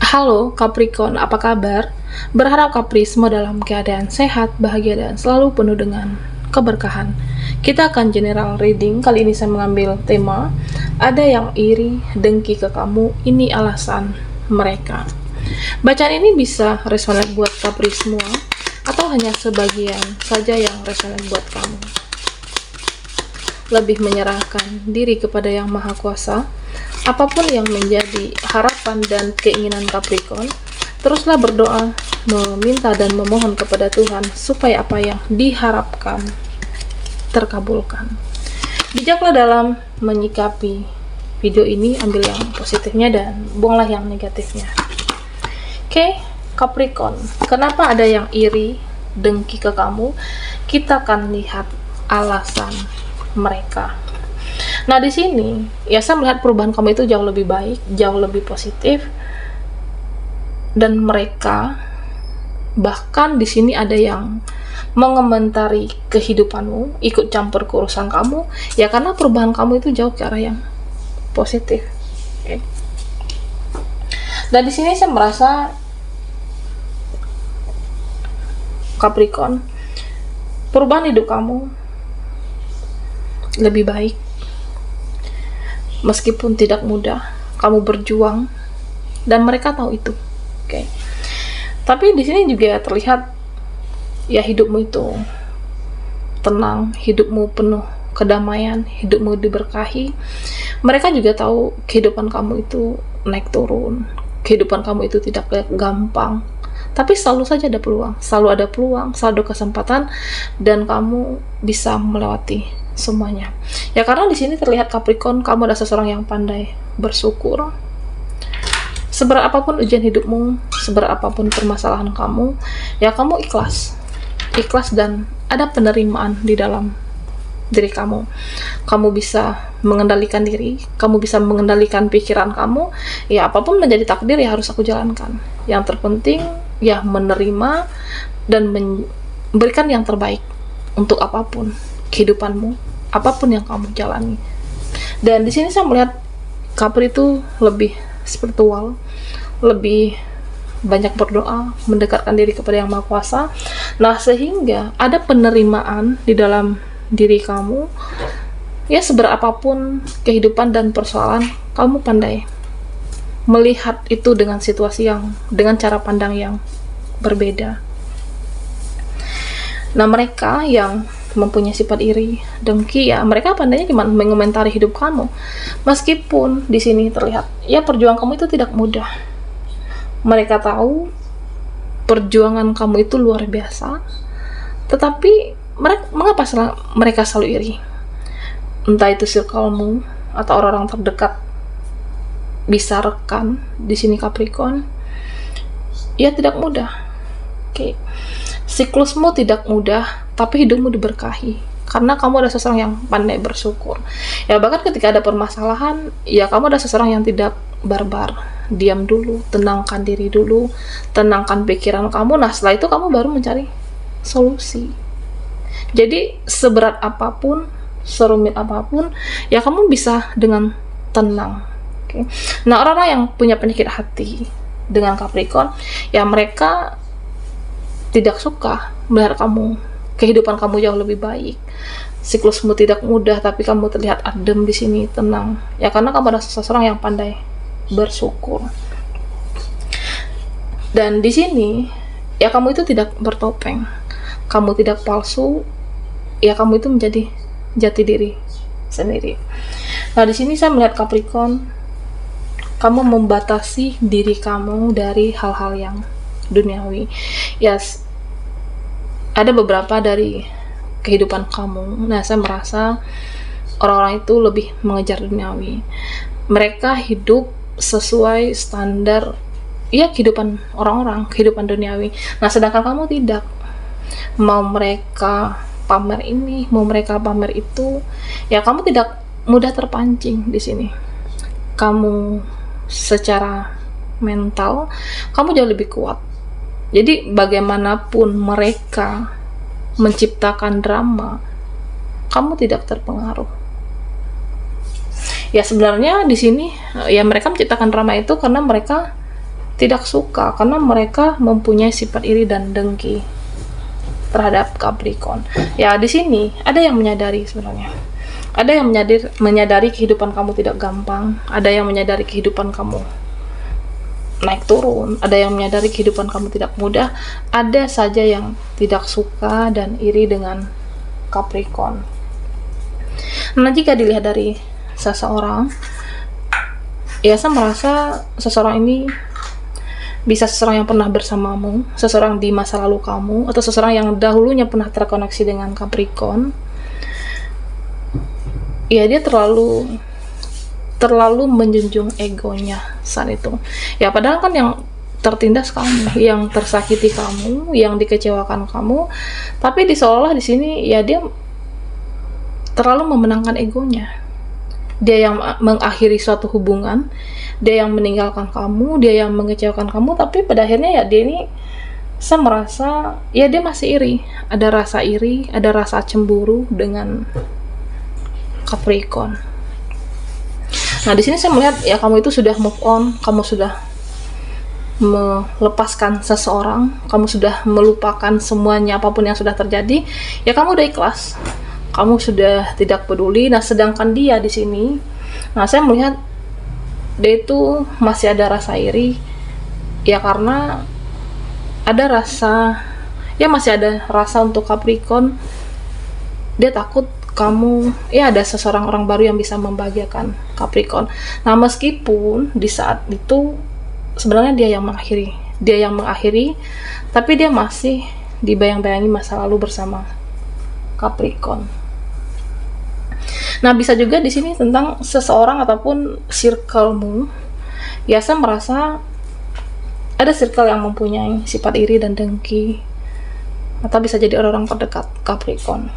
Halo Capricorn, apa kabar? Berharap Capri semua dalam keadaan sehat, bahagia, dan selalu penuh dengan keberkahan. Kita akan general reading. Kali ini saya mengambil tema ada yang iri, dengki ke kamu, ini alasan mereka. Bacaan ini bisa resonate buat Capri semua atau hanya sebagian saja yang resonate buat kamu. Lebih menyerahkan diri kepada Yang Maha Kuasa. Apapun yang menjadi harapan dan keinginan Capricorn, teruslah berdoa, meminta dan memohon kepada Tuhan supaya apa yang diharapkan terkabulkan. Bijaklah dalam menyikapi video ini, ambil yang positifnya dan buanglah yang negatifnya. Oke, Capricorn, kenapa ada yang iri, dengki ke kamu? Kita akan lihat alasan mereka. Nah, di sini ya saya melihat perubahan kamu itu jauh lebih baik, jauh lebih positif. Dan mereka bahkan di sini ada yang mengomentari kehidupanmu, ikut campur ke urusan kamu, ya karena perubahan kamu itu jauh ke arah yang positif. Oke. Dan di sini saya merasa Capricorn, perubahan hidup kamu lebih baik. Meskipun tidak mudah, kamu berjuang dan mereka tahu itu. Oke. Tapi di sini juga terlihat ya hidupmu itu tenang, hidupmu penuh kedamaian, hidupmu diberkahi. Mereka juga tahu kehidupan kamu itu naik turun. Kehidupan kamu itu tidak gampang. Tapi selalu saja ada peluang, selalu ada peluang, selalu ada kesempatan dan kamu bisa melewati semuanya. Ya karena di sini terlihat Capricorn, kamu adalah seseorang yang pandai bersyukur. Seberat apapun ujian hidupmu, seberat apapun permasalahan kamu, ya kamu ikhlas. Ikhlas dan ada penerimaan di dalam diri kamu. Kamu bisa mengendalikan diri, kamu bisa mengendalikan pikiran kamu. Ya apapun menjadi takdir ya harus aku jalankan. Yang terpenting ya menerima dan memberikan yang terbaik untuk apapun kehidupanmu, apapun yang kamu jalani. Dan di sini saya melihat Capri itu lebih spiritual, lebih banyak berdoa, mendekatkan diri kepada Yang Maha Kuasa. Nah, sehingga ada penerimaan di dalam diri kamu. Ya, seberat apapun kehidupan dan persoalan, kamu pandai melihat itu dengan situasi yang, dengan cara pandang yang berbeda. Nah, mereka yang mempunyai sifat iri, dengki, ya mereka pandainya cuma mengomentari hidup kamu. Meskipun di sini terlihat ya perjuangan kamu itu tidak mudah. Mereka tahu perjuangan kamu itu luar biasa. Tetapi mengapa mereka selalu iri? Entah itu circle-mu atau orang-orang terdekat, bisa rekan di sini Capricorn. Ya tidak mudah. Oke. Siklusmu tidak mudah, tapi hidupmu diberkahi karena kamu adalah seseorang yang pandai bersyukur. Ya bahkan ketika ada permasalahan, ya kamu adalah seseorang yang tidak barbar. Diam dulu, tenangkan diri dulu, tenangkan pikiran kamu. Nah setelah itu kamu baru mencari solusi. Jadi seberat apapun, serumit apapun, ya kamu bisa dengan tenang. Oke. Nah orang-orang yang punya penyakit hati dengan Capricorn, ya mereka tidak suka melihat kamu, kehidupan kamu jauh lebih baik. Siklusmu tidak mudah, tapi kamu terlihat adem di sini, tenang. Ya karena kamu adalah seseorang yang pandai bersyukur. Dan di sini, ya kamu itu tidak bertopeng, kamu tidak palsu. Ya kamu itu menjadi jati diri sendiri. Nah di sini saya melihat Capricorn, kamu membatasi diri kamu dari hal-hal yang duniawi. Yes, ada beberapa dari kehidupan kamu. Nah, saya merasa orang-orang itu lebih mengejar duniawi. Mereka hidup sesuai standar ya kehidupan orang-orang, kehidupan duniawi. Nah, sedangkan kamu tidak. Mau mereka pamer ini, mau mereka pamer itu, ya kamu tidak mudah terpancing di sini. Kamu secara mental, kamu jauh lebih kuat. Jadi bagaimanapun mereka menciptakan drama, kamu tidak terpengaruh. Ya sebenarnya di sini ya mereka menciptakan drama itu karena mereka tidak suka karena mereka mempunyai sifat iri dan dengki terhadap Capricorn. Ya, di sini ada yang menyadari sebenarnya. Ada yang menyadari kehidupan kamu tidak gampang, ada yang menyadari kehidupan kamu naik turun, ada yang menyadari kehidupan kamu tidak mudah, ada saja yang tidak suka dan iri dengan Capricorn. Nah, jika dilihat dari seseorang, ya saya merasa seseorang ini bisa seseorang yang pernah bersamamu, seseorang di masa lalu kamu, atau seseorang yang dahulunya pernah terkoneksi dengan Capricorn. Ya, dia terlalu menjunjung egonya saat itu. Ya, padahal kan yang tertindas kamu, yang tersakiti kamu, yang dikecewakan kamu, tapi seolah di sini ya dia terlalu memenangkan egonya. Dia yang mengakhiri suatu hubungan, dia yang meninggalkan kamu, dia yang mengecewakan kamu, tapi pada akhirnya ya dia ini, saya merasa ya dia masih iri, ada rasa iri, ada rasa cemburu dengan Capricorn. Nah, di sini saya melihat ya kamu itu sudah move on, kamu sudah melepaskan seseorang, kamu sudah melupakan semuanya apapun yang sudah terjadi, ya kamu udah ikhlas, kamu sudah tidak peduli. Nah, sedangkan dia di sini, nah saya melihat dia itu masih ada rasa iri, ya karena ada rasa, ya masih ada rasa untuk Capricorn. Dia takut kamu, ya ada seseorang orang baru yang bisa membahagiakan Capricorn. Nah, meskipun di saat itu sebenarnya dia yang mengakhiri, tapi dia masih dibayang-bayangi masa lalu bersama Capricorn. Nah, bisa juga di sini tentang seseorang ataupun circle-mu. Ya, saya merasa ada circle yang mempunyai sifat iri dan dengki, atau bisa jadi orang-orang terdekat Capricorn.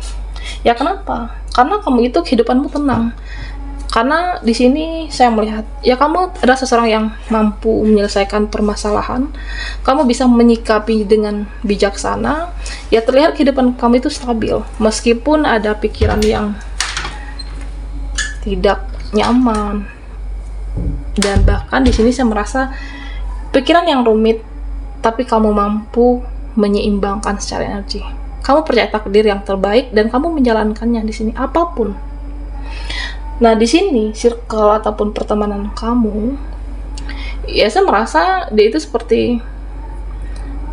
Ya, kenapa? Karena kamu itu kehidupanmu tenang. Karena di sini saya melihat ya kamu adalah seseorang yang mampu menyelesaikan permasalahan, kamu bisa menyikapi dengan bijaksana. Ya, terlihat kehidupan kamu itu stabil meskipun ada pikiran yang tidak nyaman, dan bahkan di sini saya merasa pikiran yang rumit, tapi kamu mampu menyeimbangkan secara energi. Kamu percaya takdir yang terbaik dan kamu menjalankannya di sini apapun. Nah, di sini circle ataupun pertemanan kamu, ya saya merasa dia itu seperti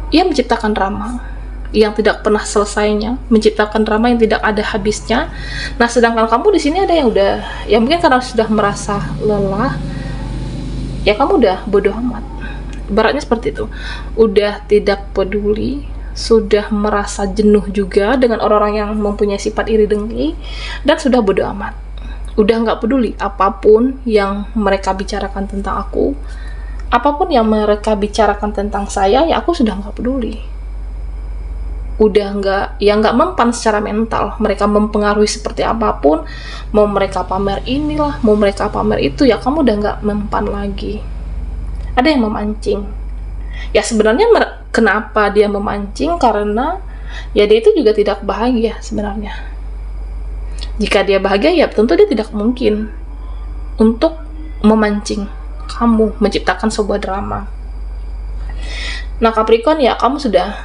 ia menciptakan drama yang tidak pernah selesainya, menciptakan drama yang tidak ada habisnya. Nah, sedangkan kamu di sini ada yang udah, ya mungkin karena sudah merasa lelah, ya kamu udah bodoh amat. Ibaratnya seperti itu, udah tidak peduli, sudah merasa jenuh juga dengan orang-orang yang mempunyai sifat iri dengki, dan sudah bodoh amat. Udah nggak peduli apapun yang mereka bicarakan tentang aku, apapun yang mereka bicarakan tentang saya, ya aku sudah nggak peduli. Udah nggak mempan secara mental. Mereka mempengaruhi seperti apapun, mau mereka pamer inilah, mau mereka pamer itu, ya kamu udah nggak mempan lagi. Ada yang memancing. Ya, sebenarnya kenapa dia memancing? Karena ya dia itu juga tidak bahagia sebenarnya. Jika dia bahagia, ya tentu dia tidak mungkin untuk memancing kamu, menciptakan sebuah drama. Nah, Capricorn, ya kamu sudah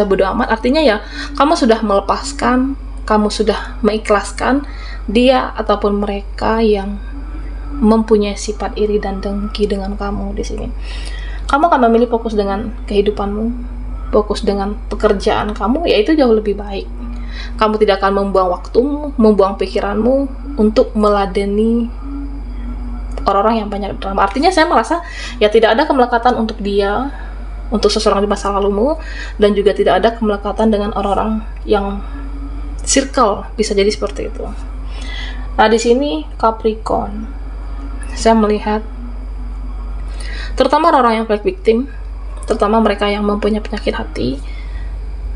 bodo amat. Artinya ya kamu sudah melepaskan, kamu sudah mengikhlaskan dia ataupun mereka yang mempunyai sifat iri dan dengki dengan kamu di sini. Kamu akan memilih fokus dengan kehidupanmu, fokus dengan pekerjaan kamu, yaitu jauh lebih baik. Kamu tidak akan membuang waktumu, membuang pikiranmu untuk meladeni orang-orang yang banyak drama. Artinya saya merasa ya tidak ada kemelekatan untuk dia, untuk seseorang di masa lalumu, dan juga tidak ada kemelekatan dengan orang-orang yang circle, bisa jadi seperti itu. Nah, di sini Capricorn, saya melihat terutama orang-orang yang victim, terutama mereka yang mempunyai penyakit hati,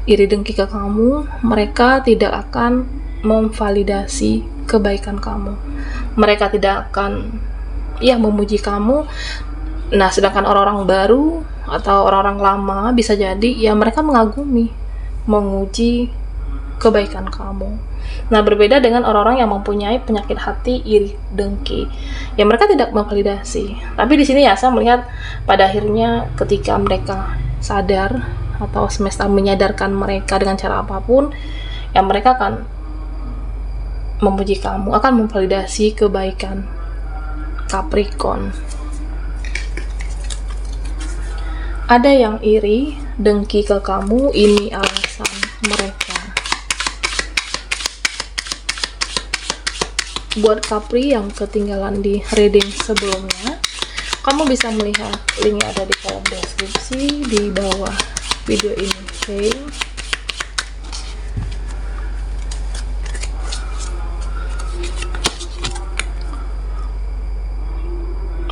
iri dengki ke kamu, mereka tidak akan memvalidasi kebaikan kamu. Mereka tidak akan memuji kamu. Nah, sedangkan orang-orang baru atau orang-orang lama bisa jadi ya mereka mengagumi, menguji kebaikan kamu. Nah, berbeda dengan orang-orang yang mempunyai penyakit hati, iri, dengki. Ya, mereka tidak memvalidasi. Tapi di sini ya saya melihat pada akhirnya ketika mereka sadar atau semesta menyadarkan mereka dengan cara apapun, ya mereka akan memuji kamu, akan memvalidasi kebaikan Capricorn. Ada yang iri, dengki ke kamu, ini alasan mereka. Buat Capri yang ketinggalan di reading sebelumnya, kamu bisa melihat linknya ada di kolom deskripsi di bawah video ini. Oke.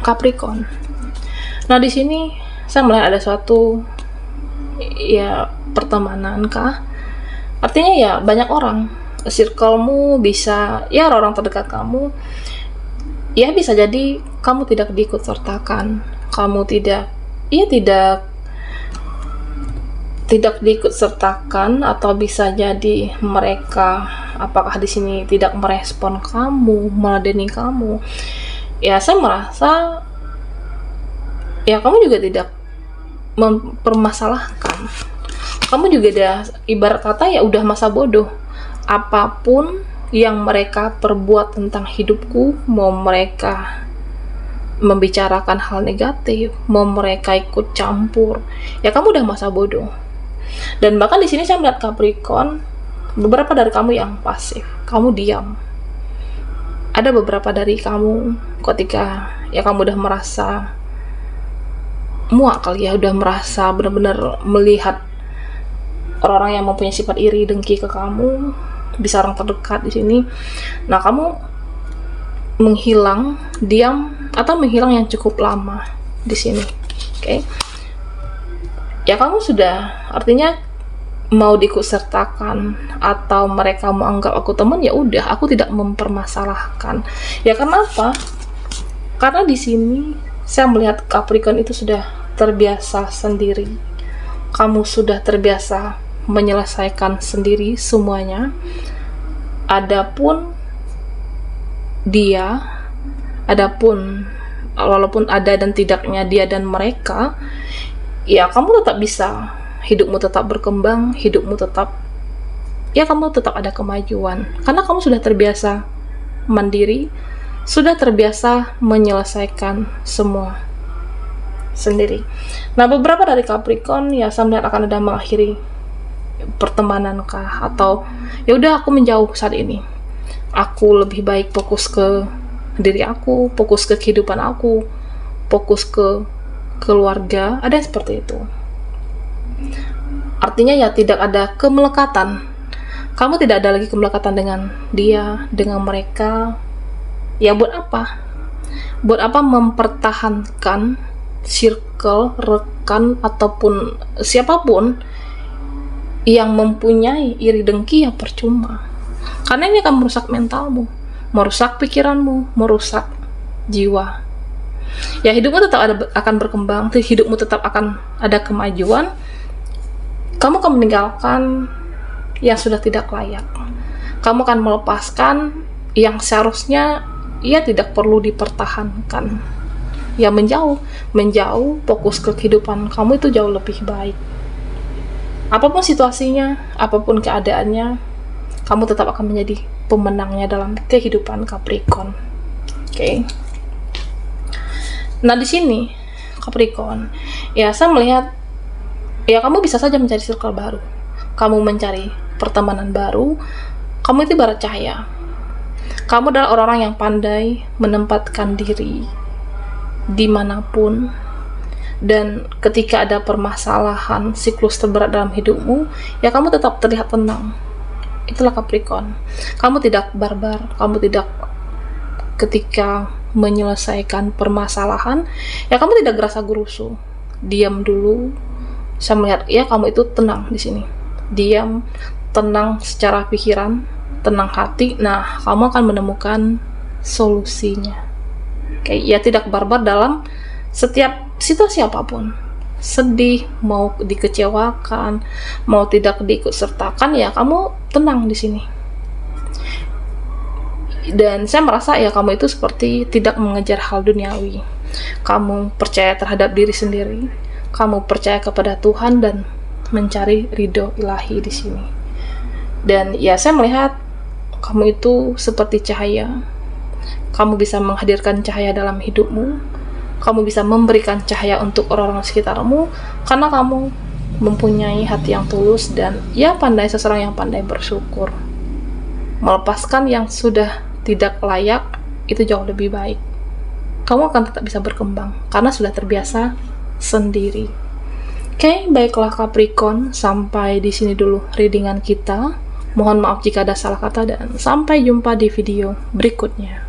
Capricorn. Nah, di sini saya melihat ada suatu ya pertemanan kah? Artinya ya banyak orang, circlemu bisa ya orang terdekat kamu. Ya bisa jadi kamu tidak diikut sertakan, kamu tidak diikut sertakan, atau bisa jadi mereka apakah di sini tidak merespon kamu, meladeni kamu. Ya saya merasa ya kamu juga tidak mempermasalahkan. Kamu juga udah ibarat kata ya udah masa bodoh. Apapun yang mereka perbuat tentang hidupku, mau mereka membicarakan hal negatif, mau mereka ikut campur, ya kamu udah masa bodoh. Dan bahkan di sini saya melihat Capricorn, beberapa dari kamu yang pasif, kamu diam. Ada beberapa dari kamu ketika ya kamu udah merasa muak kali ya, udah merasa benar-benar melihat orang-orang yang mempunyai sifat iri, dengki ke kamu, bisa orang terdekat di sini. Nah, kamu menghilang, diam atau menghilang yang cukup lama di sini. Oke. Ya kamu sudah artinya mau diikutsertakan atau mereka mau anggap aku teman, ya udah, aku tidak mempermasalahkan. Ya karena apa? Karena di sini saya melihat Capricorn itu sudah terbiasa sendiri. Kamu sudah terbiasa menyelesaikan sendiri semuanya. Adapun dia, walaupun ada dan tidaknya dia dan mereka, ya kamu tetap bisa, hidupmu tetap berkembang, kamu tetap ada kemajuan. Karena kamu sudah terbiasa mandiri, sudah terbiasa menyelesaikan semua sendiri. Nah, beberapa dari Capricorn ya saya melihat akan ada mengakhiri pertemanan kah, atau ya udah aku menjauh saat ini. Aku lebih baik fokus ke diri aku, fokus ke kehidupan aku, fokus ke keluarga. Ada yang seperti itu. Artinya ya tidak ada kemelekatan. Kamu tidak ada lagi kemelekatan dengan dia, dengan mereka. Ya buat apa? Buat apa mempertahankan circle, rekan, ataupun siapapun yang mempunyai iri dengki, ya percuma. Karena ini akan merusak mentalmu, merusak pikiranmu, merusak jiwa. Ya hidupmu tetap akan berkembang, hidupmu tetap akan ada kemajuan. Kamu akan meninggalkan yang sudah tidak layak. Kamu akan melepaskan yang seharusnya ia tidak perlu dipertahankan. Ya menjauh, fokus ke kehidupan kamu itu jauh lebih baik. Apapun situasinya, apapun keadaannya, kamu tetap akan menjadi pemenangnya dalam kehidupan Capricorn. Oke. Nah, di sini Capricorn, ya saya melihat ya kamu bisa saja mencari circle baru. Kamu mencari pertemanan baru. Kamu itu ibarat cahaya. Kamu adalah orang-orang yang pandai menempatkan diri dimanapun. Dan ketika ada permasalahan, siklus terberat dalam hidupmu, ya kamu tetap terlihat tenang. Itulah Capricorn. Kamu tidak barbar, kamu tidak ketika menyelesaikan permasalahan, ya kamu tidak gerasa gerusu. Diam dulu. Saya melihat, ya kamu itu tenang di sini. Diam, tenang secara pikiran, tenang hati. Nah, kamu akan menemukan solusinya. Oke, ya tidak barbar dalam setiap situasi apapun. Sedih, mau dikecewakan, mau tidak diikut sertakan, ya kamu tenang di sini. Dan saya merasa ya kamu itu seperti tidak mengejar hal duniawi. Kamu percaya terhadap diri sendiri, kamu percaya kepada Tuhan dan mencari ridho ilahi di sini. Dan ya saya melihat kamu itu seperti cahaya. Kamu bisa menghadirkan cahaya dalam hidupmu. Kamu bisa memberikan cahaya untuk orang-orang sekitarmu karena kamu mempunyai hati yang tulus dan ya pandai, seseorang yang pandai bersyukur. Melepaskan yang sudah tidak layak itu jauh lebih baik. Kamu akan tetap bisa berkembang karena sudah terbiasa sendiri. Oke, baiklah Capricorn, sampai di sini dulu readingan kita. Mohon maaf jika ada salah kata dan sampai jumpa di video berikutnya.